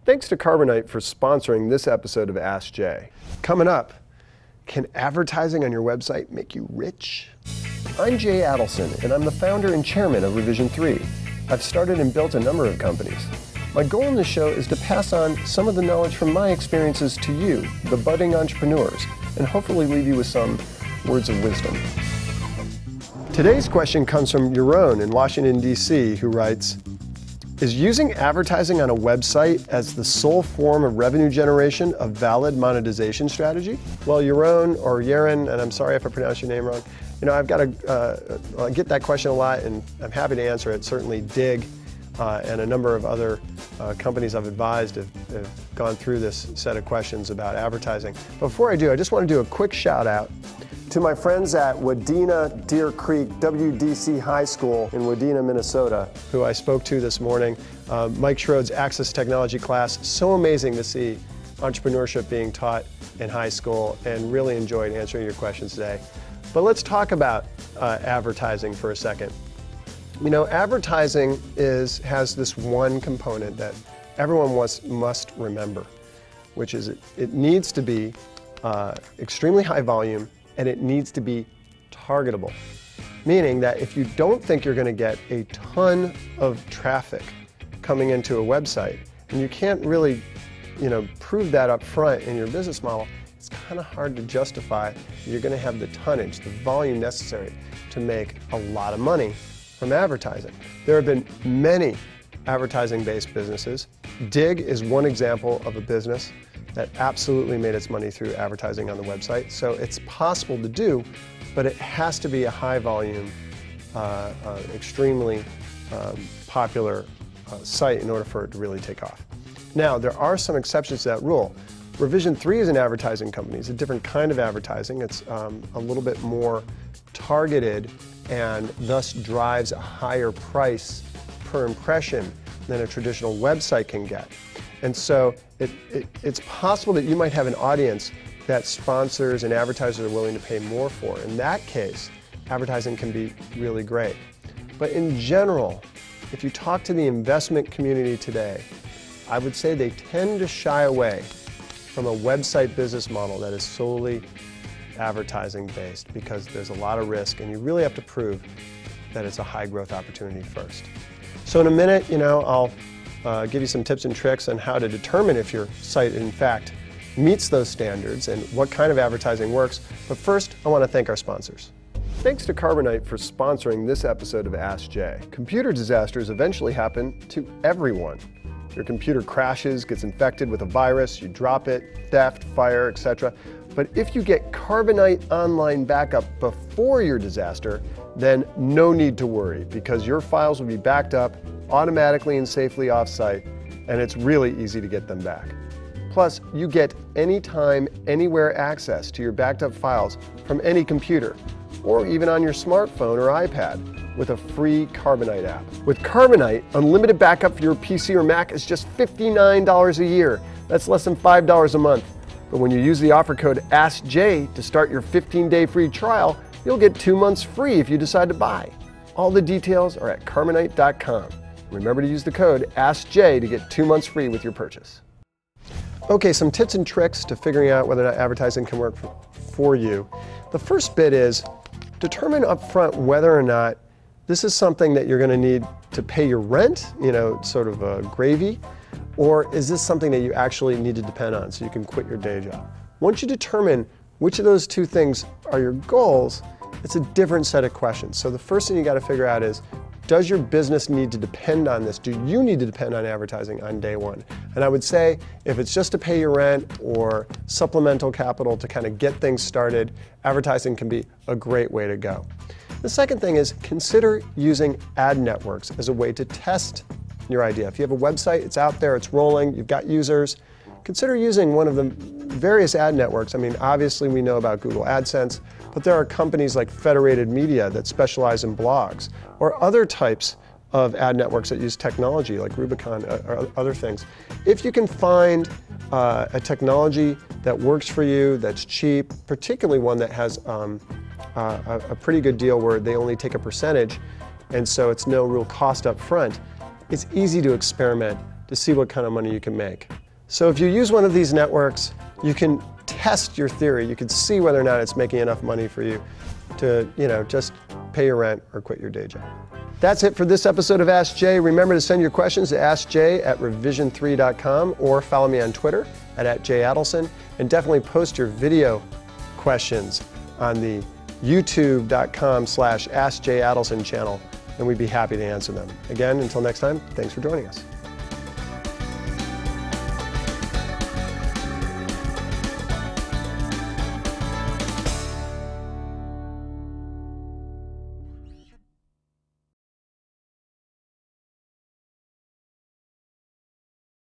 Thanks to Carbonite for sponsoring this episode of AskJay. Coming up, can advertising on your website make you rich? I'm Jay Adelson, and I'm the founder and chairman of Revision 3. I've started and built a number of companies. My goal in this show is to pass on some of the knowledge from my experiences to you, the budding entrepreneurs, and hopefully leave you with some words of wisdom. Today's question comes from Yaron in Washington, D.C., who writes, is using advertising on a website as the sole form of revenue generation a valid monetization strategy? Well, Yaron, or Yaron, and I'm sorry if I pronounced your name wrong, I've got to get that question a lot, and I'm happy to answer it. Certainly Digg and a number of other companies I've advised have gone through this set of questions about advertising. Before I do, I just want to do a quick shout out to my friends at Wadena Deer Creek WDC High School in Wadena, Minnesota, who I spoke to this morning. Mike Schroed's Access Technology class, so amazing to see entrepreneurship being taught in high school, and really enjoyed answering your questions today. But let's talk about advertising for a second. Advertising has this one component that everyone must remember, which is it needs to be extremely high volume, and it needs to be targetable. Meaning that if you don't think you're going to get a ton of traffic coming into a website, and you can't really prove that up front in your business model, it's kind of hard to justify you're going to have the tonnage, the volume necessary to make a lot of money from advertising. There have been many advertising-based businesses. Digg is one example of a business that absolutely made its money through advertising on the website. So it's possible to do, but it has to be a high volume, extremely popular site in order for it to really take off. Now, there are some exceptions to that rule. Revision 3 is an advertising company. It's a different kind of advertising. It's a little bit more targeted and thus drives a higher price per impression than a traditional website can get. And so it's possible that you might have an audience that sponsors and advertisers are willing to pay more for. In that case, advertising can be really great. But in general, if you talk to the investment community today, I would say they tend to shy away from a website business model that is solely advertising based, because there's a lot of risk and you really have to prove that it's a high growth opportunity first. So in a minute, I'll give you some tips and tricks on how to determine if your site in fact meets those standards and what kind of advertising works. But first, I want to thank our sponsors. Thanks to Carbonite for sponsoring this episode of AskJay. Computer disasters eventually happen to everyone. Your computer crashes, gets infected with a virus, you drop it, theft, fire, etc. But if you get Carbonite online backup before your disaster, then no need to worry, because your files will be backed up automatically and safely off-site, and it's really easy to get them back. Plus, you get anytime, anywhere access to your backed up files from any computer, or even on your smartphone or iPad, with a free Carbonite app. With Carbonite, unlimited backup for your PC or Mac is just $59 a year. That's less than $5 a month. But when you use the offer code AskJay to start your 15-day free trial, you'll get 2 months free if you decide to buy. All the details are at Carbonite.com. Remember to use the code AskJay to get 2 months free with your purchase. Okay, some tips and tricks to figuring out whether or not advertising can work for you. The first bit is determine upfront whether or not this is something that you're going to need to pay your rent, sort of a gravy, or is this something that you actually need to depend on so you can quit your day job? Once you determine which of those two things are your goals, it's a different set of questions. So the first thing you got to figure out is, does your business need to depend on this? Do you need to depend on advertising on day one? And I would say if it's just to pay your rent or supplemental capital to kind of get things started, advertising can be a great way to go. The second thing is consider using ad networks as a way to test your idea. If you have a website, it's out there, it's rolling, you've got users, consider using one of the various ad networks. I mean, obviously we know about Google AdSense, but there are companies like Federated Media that specialize in blogs, or other types of ad networks that use technology like Rubicon or other things. If you can find a technology that works for you, that's cheap, particularly one that has a pretty good deal where they only take a percentage, and so it's no real cost up front, it's easy to experiment to see what kind of money you can make. So if you use one of these networks, you can test your theory. You can see whether or not it's making enough money for you to, just pay your rent or quit your day job. That's it for this episode of Ask Jay. Remember to send your questions to askjay@revision3.com or follow me on Twitter at Jay Adelson, and definitely post your video questions on the youtube.com/AskJayAdelson channel, and we'd be happy to answer them. Again, until next time, thanks for joining us.